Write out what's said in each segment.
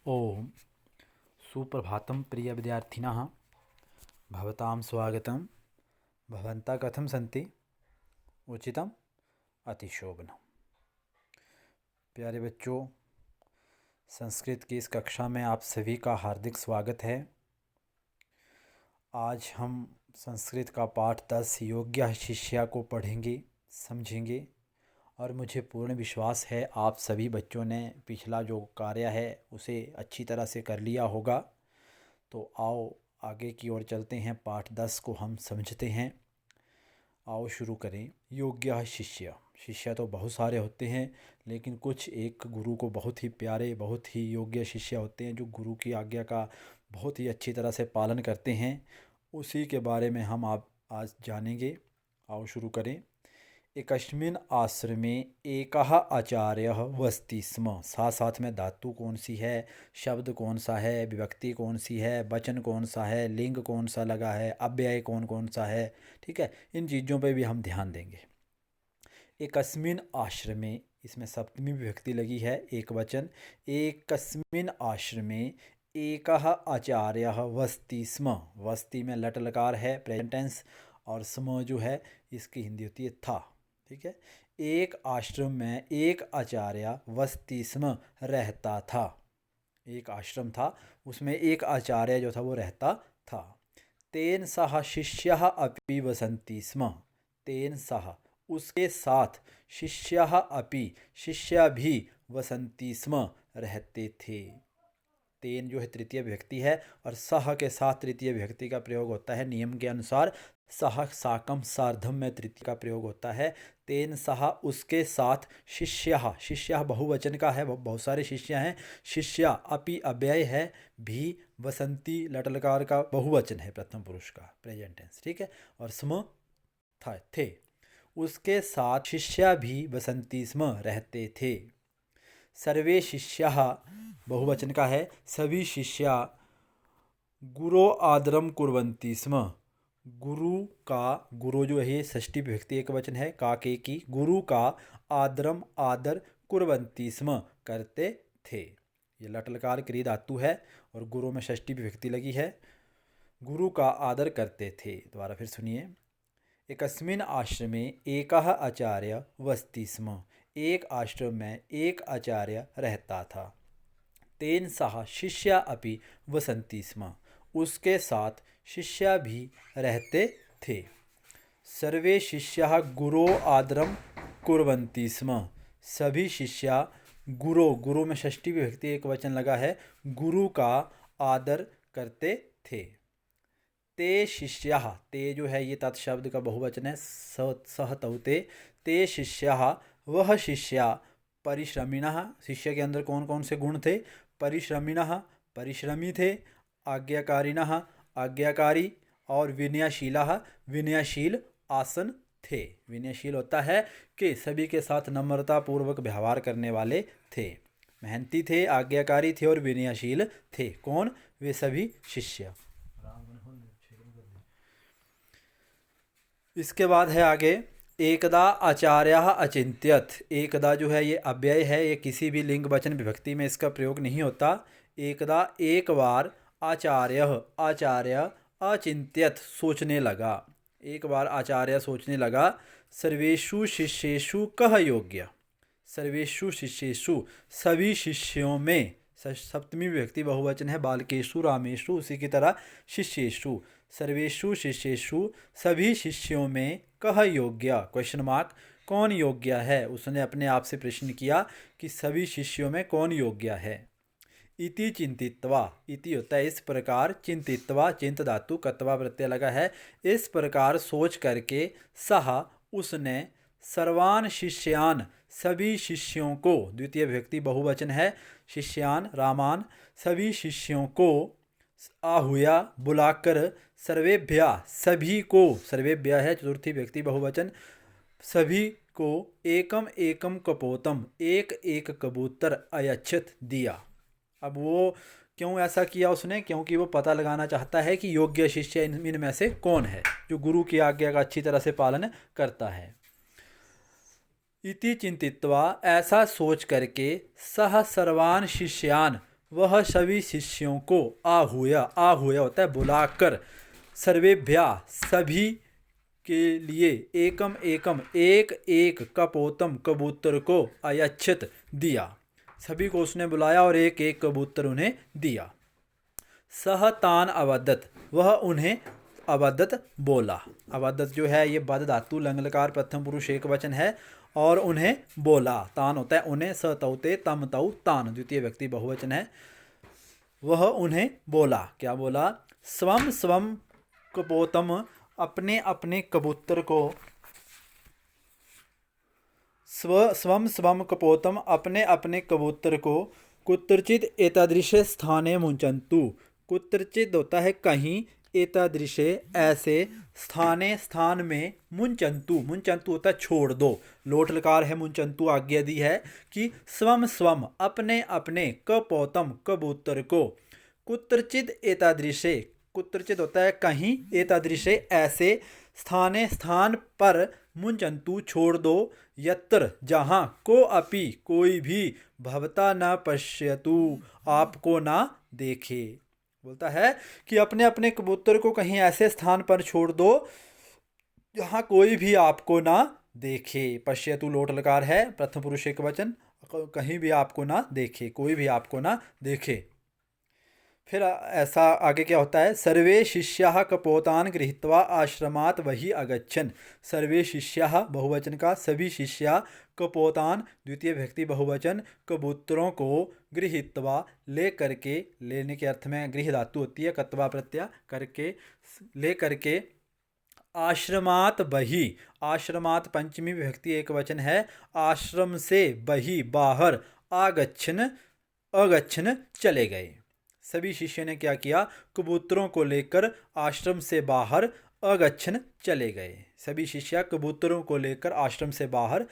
ओम सुप्रभातं प्रिय विद्यार्थिनः भवतां स्वागतं। भवन्तः कथं सन्ति? उचितम् अतिशोभनम्। प्यारे बच्चों, संस्कृत की इस कक्षा में आप सभी का हार्दिक स्वागत है। आज हम संस्कृत का पाठ 10 योग्य शिष्या को पढ़ेंगे, समझेंगे और मुझे पूर्ण विश्वास है आप सभी बच्चों ने पिछला जो कार्य है उसे अच्छी तरह से कर लिया होगा। तो आओ आगे की ओर चलते हैं, पाठ 10 को हम समझते हैं। आओ शुरू करें। योग्य शिष्य। शिष्य तो बहुत सारे होते हैं, लेकिन कुछ एक गुरु को बहुत ही प्यारे, बहुत ही योग्य शिष्य होते हैं जो गुरु की आज्ञा का बहुत ही अच्छी तरह से पालन करते हैं। उसी के बारे में हम आप आज जानेंगे। आओ शुरू करें। एकस्मिन् आश्रमे एकः आचार्यः वसति स्म। साथ साथ में धातु कौन सी है, शब्द कौन सा है, विभक्ति कौन सी है, वचन कौन सा है, लिंग कौन सा लगा है, अव्यय कौन कौन सा है, ठीक है, इन चीज़ों पे भी हम ध्यान देंगे। एकस्मिन् आश्रमे, इसमें सप्तमी विभक्ति लगी है, एक वचन। एकस्मिन् आश्रमे एकः आचार्यः वसति स्म। वसति में लट लकार है, प्रेजेंट टेंस, और स्म जो है इसकी हिंदी होती है था। ठीक है, एक आश्रम में एक आचार्य वसति स्म, रहता था। एक आश्रम था, उसमें एक आचार्य जो था वो रहता था। तेन सह शिष्यः अपि वसन्ति स्म। तेन सह, उसके साथ, शिष्यः अपि, शिष्य भी, वसन्ति स्म, रहते थे। तेन जो है तृतीय विभक्ति है और सह के साथ तृतीय विभक्ति का प्रयोग होता है। नियम के अनुसार सह, साकम, सार्धम में तृतीय का प्रयोग होता है। तेन सह, उसके साथ, शिष्य, शिष्य बहुवचन का है, बहुत सारे शिष्य हैं। शिष्य अपि अव्यय है, भी, वसंती लटलकार का बहुवचन है, प्रथम पुरुष का, प्रेजेंट टेंस। ठीक है, और स्म था, थे। उसके साथ शिष्य भी वसंती स्म, रहते थे। सर्वे शिष्याः बहुवचन का है, सभी शिष्या, गुरो आदरम कुर्वन्ति स्म। गुरु का, गुरु जो है षष्ठी विभक्ति एक वचन है, का के की, गुरु का आदरम, आदर, कुर्वन्ति स्म, करते थे। ये लटलकार क्रिया धातु है और गुरु में षष्ठी विभक्ति लगी है। गुरु का आदर करते थे। दोबारा फिर सुनिए। एकस्मिन् आश्रमे एकः आचार्य वसति स्म। एक आश्रम में एक आचार्य रहता था। तेन सह शिष्य अपि वसन्ति स्म। उसके साथ शिष्य भी रहते थे। सर्वे शिष्याः गुरो आदरम कुर्वन्ति स्म। सभी शिष्य गुरो, गुरु में षष्ठी विभक्ति एक वचन लगा है, गुरु का आदर करते थे। ते शिष्याः, ते जो है ये तत्शब्द का बहुवचन है, सह तौते। ते शिष्याः, वह शिष्या, परिश्रमिणः, शिष्य के अंदर कौन कौन से गुण थे? परिश्रमिणः, परिश्रमी थे। आज्ञाकारिणः, आज्ञाकारी। और विनयशीलः, विनयशील आसन थे। विनयशील होता है कि सभी के साथ नम्रता पूर्वक व्यवहार करने वाले थे। मेहनती थे, आज्ञाकारी थे और विनयशील थे। कौन? वे सभी शिष्य। इसके बाद है आगे, एकदा आचार्य अचिंत्यत। एकदा जो है ये अव्यय है, ये किसी भी लिंग वचन विभक्ति में इसका प्रयोग नहीं होता। एकदा, एक बार, आचार्य, आचार्य, अचिंत्यत, सोचने लगा। एक बार आचार्य सोचने लगा। सर्वेषु शिष्येषु कः योग्य। सर्वेषु शिष्येषु, सभी शिष्यों में, सप्तमी विभक्ति बहुवचन है, बालकेषु, रामेषु, उसी की तरह शिष्येषु, सर्वेषु शिष्येषु, सभी शिष्यों में, कह योग्य, क्वेश्चन मार्क, कौन योग्य है। उसने अपने आप से प्रश्न किया कि सभी शिष्यों में कौन योग्य है। इति चिंतित्वा, इति होता है इस प्रकार, चिंतित्वा, चिंत धातु, कत्वा प्रत्यय लगा है, इस प्रकार सोच करके, सह, उसने, सर्वान शिष्यान, सभी शिष्यों को, द्वितीय विभक्ति बहुवचन है, शिष्यान, रामान, सभी शिष्यों को, आहुया, बुलाकर, सर्वेभ्या, सभी को, सर्वेभ्या है चतुर्थी व्यक्ति बहुवचन, सभी को, एकम एकम कपोतम, एक एक कबूतर, अयच्छत, दिया। अब वो क्यों ऐसा किया उसने? क्योंकि वो पता लगाना चाहता है कि योग्य शिष्य इनमें से कौन है जो गुरु की आज्ञा का अच्छी तरह से पालन करता है। इति चिंतित्वा, ऐसा सोच करके, सह सर्वान शिष्यान, वह सभी शिष्यों को आहूय होता है बुलाकर, सर्वेभ्या सभी के लिए, एकम एकम एक एक कपोतम कबूतर को अयच्छत दिया। सभी को उसने बुलाया और एक एक कबूतर उन्हें दिया। सह तान अवदत, वह उन्हें अवदत बोला। अवदत जो है ये बद धातु लंग लकार प्रथम पुरुष एक वचन है और उन्हें बोला। तान होता है उन्हें, स तौते तम तौ तान द्वितीय व्यक्ति बहुवचन है। वह उन्हें बोला, क्या बोला? स्वम स्वम कपोतम, अपने अपने कबूतर को, स्वम स्वम कपोतम, अपने अपने कबूतर को, कुत्रचित एतादृशे स्थाने मुंचन्तु, कुत्रचित होता है कहीं, एतादृशे ऐसे, स्थाने स्थान में, मुंचन्तु, मुंचन्तु होता है छोड़ दो, लोट लकार है, मुंचन्तु आज्ञा दी है कि स्वम स्वम अपने अपने कपोतम कबूतर को, कुत्रचित एतादृशे, कुत्रचित होता है कहीं, एतादृशे ऐसे, स्थाने स्थान पर, मुंचन्तु छोड़ दो, यत्र जहाँ, को अपि कोई भी, भवता न पश्यतु आपको ना देखे। बोलता है कि अपने अपने कबूतर को कहीं ऐसे स्थान पर छोड़ दो जहाँ कोई भी आपको ना देखे। पश्यतु लोट लकार है, प्रथम पुरुष एक वचन, कहीं भी आपको ना देखे, कोई भी आपको ना देखे। फिर ऐसा आगे क्या होता है? सर्वे शिष्याः कपोतान गृहीत्वा आश्रमात् वही अगच्छन्। सर्वे शिष्याः बहुवचन का, सभी शिष्या, कपोतान द्वितीय व्यक्ति बहुवचन, कबूतरों को, गृहीत्वा ले करके, लेने के अर्थ में गृह धातु होती है, कत्वा प्रत्यय करके, ले करके, आश्रमात बही, आश्रमात पंचमी विभक्ति एक वचन है, आश्रम से बही बाहर, आगच्छन अगच्छन चले गए। सभी शिष्यों ने क्या किया? कबूतरों को लेकर आश्रम से बाहर अगच्छन चले गए। सभी शिष्य कबूतरों को लेकर आश्रम से बाहर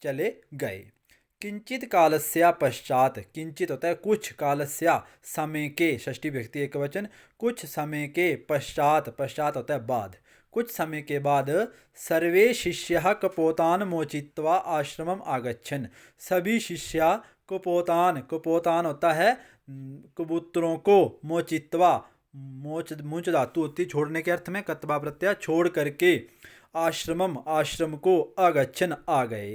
चले गए। किंचित कालस्या पश्चात, किंचित होता है कुछ, कालस्या समय के, षष्ठी व्यक्ति एक वचन, कुछ समय के पश्चात, पश्चात होता है बाद, कुछ समय के बाद, सर्वे शिष्याः कपोतान मोचित्वा आश्रमम आगच्छन्। सभी शिष्या कपोतान, कपोतान होता है कबूतरों को, मोचित्वा, मूंछ धातु होती छोड़ने के अर्थ में, कत्वा प्रत्यय छोड़ करके, आश्रमम आश्रम को, अगच्छन आ गए।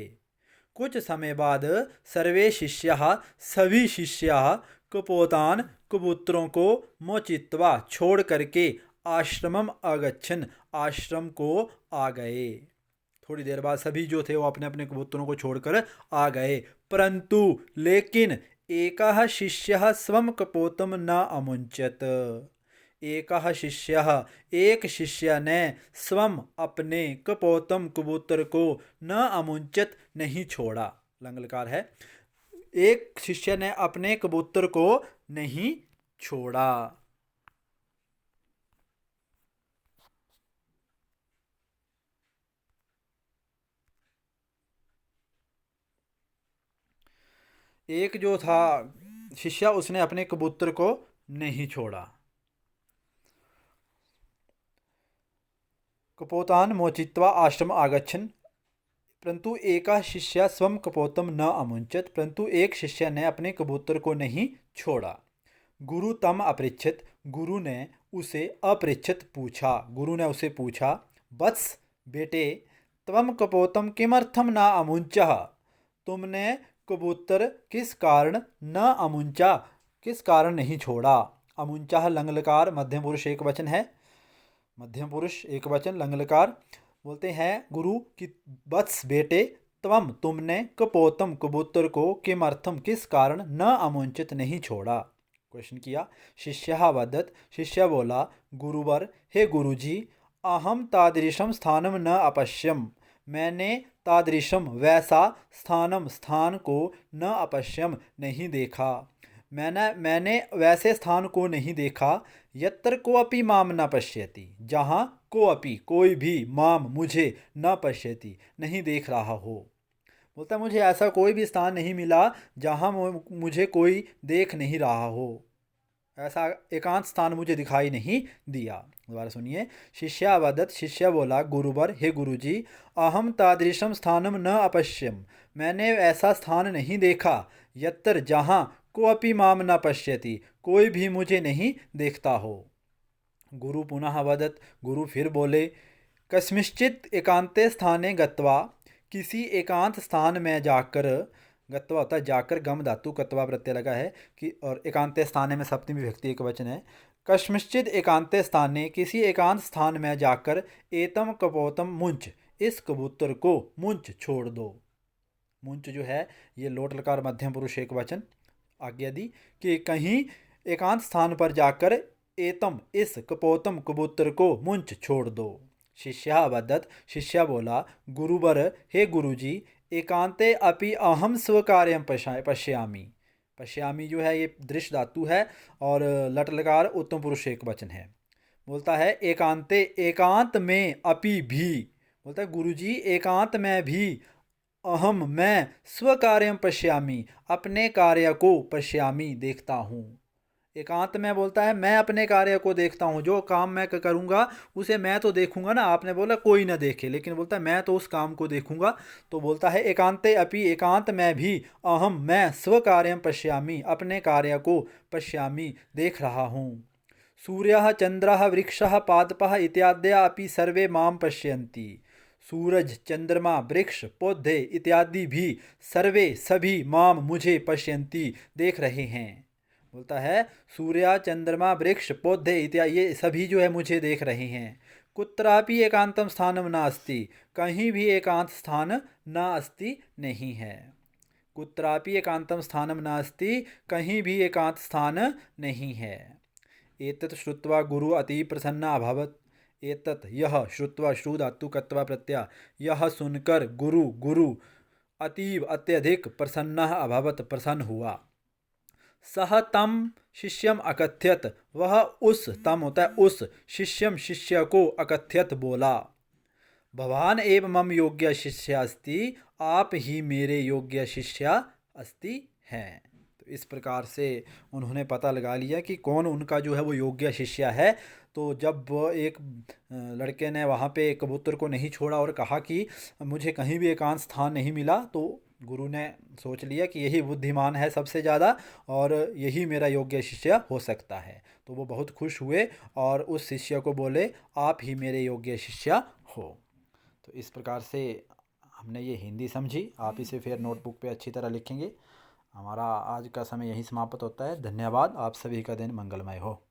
कुछ समय बाद, सर्वे शिष्याः सभी शिष्याः, कपोतान कबूतरों को, मोचित्वा छोड़ करके, आश्रमम अगच्छन आश्रम को आ गए। थोड़ी देर बाद सभी जो थे वो अपने अपने कबूतरों को छोड़कर आ गए। परंतु लेकिन एकः शिष्यः स्वं कपोतम न अमुंचत। एकः शिष्यः, एक शिष्य ने, स्वम अपने, कपोतम कबूतर को, न अमुंचत नहीं छोड़ा, लंगलकार है, एक शिष्य ने अपने कबूतर को नहीं छोड़ा। एक जो था शिष्य, उसने अपने कबूतर को नहीं छोड़ा। कपोतान मोचित्वा आश्रम आगच्छन्, परंतु एका शिष्य स्वम कपोतम न अमुंचत, परंतु एक शिष्य ने अपने कबूतर को नहीं छोड़ा। गुरु तम अपृच्छत, गुरु ने उसे अपृच्छत पूछा, गुरु ने उसे पूछा, वत्स बेटे, त्वम कपोतम किमर्थम न अमुंचः, तुमने कबूतर किस कारण न अमुंचा, किस कारण नहीं छोड़ा। अमुंचा लंगलकार मध्यम पुरुष एक वचन है, मध्यम पुरुष एक वचन लंगलकार। बोलते हैं गुरु कि वत्स बेटे, त्वम तुमने, कपोतम कबूतर को, किमर्थम किस कारण, न अमुंचित नहीं छोड़ा। क्वेश्चन किया। शिष्यः वदत्, शिष्य बोला, गुरुवर हे गुरुजी, अहम तादृशम स्थानम न अपश्यम, मैंने तादृशम वैसा, स्थानम स्थान को, न अपश्यम नहीं देखा, मैंने वैसे स्थान को नहीं देखा, यत्र कोऽपि माम न पश्यति, जहाँ कोऽपि कोई भी, माम मुझे, न पश्यति नहीं देख रहा हो। बोलता मुझे ऐसा कोई भी स्थान नहीं मिला जहाँ मुझे कोई देख नहीं रहा हो, ऐसा एकांत स्थान मुझे दिखाई नहीं दिया। दोबारा सुनिए। शिष्य वदत्, शिष्य बोला, गुरुवर हे गुरुजी, अहम तादृशम स्थानम न अपश्यम, मैंने ऐसा स्थान नहीं देखा, यत्र जहाँ कोऽपि मां न पश्यति, कोई भी मुझे नहीं देखता हो। गुरु पुनः वदत्, गुरु फिर बोले, कस्मिंश्चित् एकांते स्थाने गत्वा, किसी एकांत स्थान में जाकर, गत्वा होता है जाकर, गम धातु कत्वा प्रत्यय लगा है कि, और एकांते स्थाने में सप्तमी विभक्ति एक वचन है। कस्मिंश्चित् एकांते स्थाने, किसी एकांत स्थान में जाकर, एतम कपोतम मुंच, इस कबूतर को मुंच छोड़ दो। मुंच जो है ये लोट लकार मध्यम पुरुष एक वचन आज्ञा दी कि कहीं एकांत स्थान पर जाकर एतम, इस कपोतम कबूतर को मुंच छोड़ दो। शिष्या अवदत्, शिष्या बोला, गुरुवर, हे गुरुजी, एकांते अपि अहम स्वकार्यम पश्यामि। पश्यामि जो है ये दृश्य धातु है और लट लकार उत्तम पुरुष एक वचन है। बोलता है एकांते, एकांत में, अपि भी, बोलता है गुरुजी एकांत में भी, अहम मैं, स्वकार्यम पश्यामि, अपने कार्य को, पश्यामि देखता हूँ। एकांत में बोलता है मैं अपने कार्य को देखता हूँ, जो काम मैं करूँगा उसे मैं तो देखूंगा ना। आपने बोला कोई ना देखे, लेकिन बोलता है मैं तो उस काम को देखूंगा। तो बोलता है एकांते अपि, एकांत में भी, अहम मैं, स्वकार्यम पश्यामि, अपने कार्य को, पश्यामि देख रहा हूँ। सूर्यः चंद्रः वृक्षः पादपः इत्याद्या अपि सर्वे मां पश्यन्ति। सूरज, चंद्रमा, वृक्ष, पौधे इत्यादि भी सर्वे, सभी, माम, मुझे, पश्यन्ति देख रहे हैं। बोलता है सूर्य, चंद्रमा, वृक्ष, पौधे इत्यादि ये सभी जो है मुझे देख रहे हैं। कुत्रापि एकांतम स्थानम नास्ति, कहीं भी एकांत स्थान नास्ति नहीं है। कुत्रापि एकांतम स्थानम नास्ति, कहीं भी एकांत स्थान नहीं है। एतत् श्रुत्वा गुरु अति प्रसन्न अभवत्। एतत् यह, श्रुत्वा श्रु धातु कत्वा प्रत्यय, यह सुनकर गुरु अतीव अत्यधिक प्रसन्न अभवत्, प्रसन्न हुआ। सह तम शिष्यम अकथ्यत, वह उस, तम होता है उस, शिष्यम शिष्य को, अकथ्यत बोला, भवान एव मम योग्य शिष्य अस्ति, आप ही मेरे योग्य शिष्य अस्ति हैं। तो इस प्रकार से उन्होंने पता लगा लिया कि कौन उनका जो है वो योग्य शिष्य है। तो जब एक लड़के ने वहाँ पे कबूतर को नहीं छोड़ा और कहा कि मुझे कहीं भी एकांत स्थान नहीं मिला, तो गुरु ने सोच लिया कि यही बुद्धिमान है सबसे ज़्यादा और यही मेरा योग्य शिष्य हो सकता है। तो वो बहुत खुश हुए और उस शिष्य को बोले आप ही मेरे योग्य शिष्य हो। तो इस प्रकार से हमने ये हिंदी समझी। आप इसे फिर नोटबुक पे अच्छी तरह लिखेंगे। हमारा आज का समय यहीं समाप्त होता है। धन्यवाद। आप सभी का दिन मंगलमय हो।